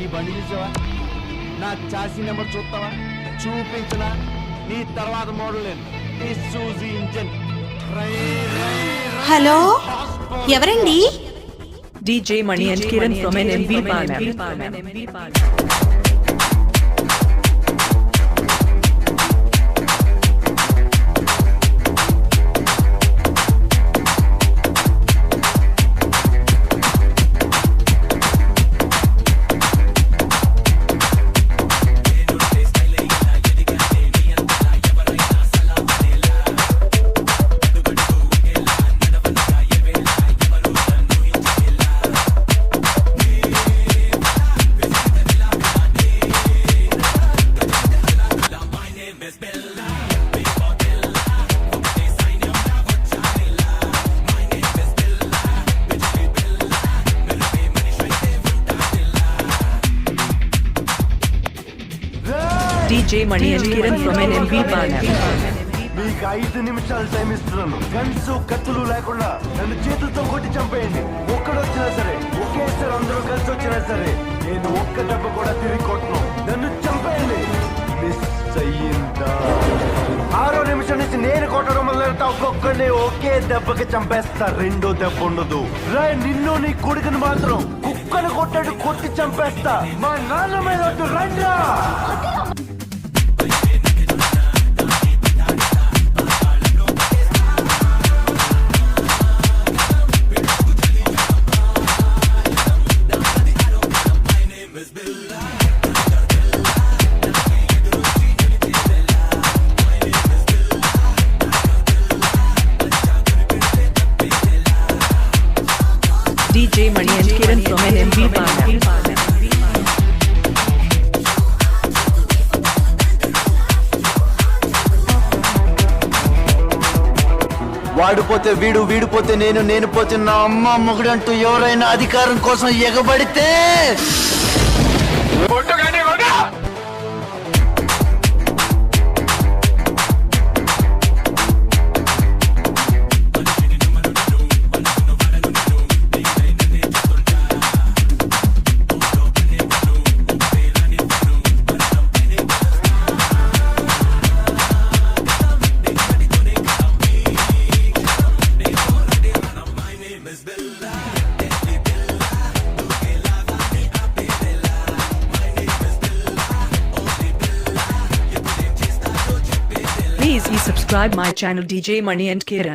ఈ బండి చూసావా? నా చాసీ నెంబర్ చూస్తావా? చూపించనా? నీ తర్వాత మోడల్ ఈ సూజీ ఇంజన్. హలో, ఎవరండి? DJ Mani and Kiran from NMB Pala. DJ Mani and Kiran from NMB Pala. మీకు 5 నిమిషాలు టైం ఇస్తున్నాను. గన్స్ కత్తులు లేకుండా నన్ను చేతులతో కొట్టి చంపేయండి. ఒక్కడొచ్చినా సరే, ఒకేసారి అందరూ కలిసి వచ్చినా సరే, నేను ఒక్క దెబ్బ కూడా తిరిగి కొట్టను. నన్ను చంపేయండి. మిస్ అయ్యిందా? 6వ నిమిషం నుంచి నేను కొట్టడం మొదలెడతా. ఒక్కొక్కడిని ఒకే దెబ్బకి చంపేస్తా. రెండో దెబ్బ ఉండదు. నిన్ను నీ కొడుకుని మాత్రం కుక్కను కొట్టాడు కొట్టి చంపేస్తా. మా నాన్న మీద వద్దు, రండ్రా. DJ Mani and Kiran from NMB Pala. వాడిపోతే వీడు, వీడిపోతే నేను, నేను పోతే నా అమ్మ మొగుడు అంటూ ఎవరైనా అధికారం కోసం ఎగబడితే Please subscribe my channel DJ Mani and Kiran.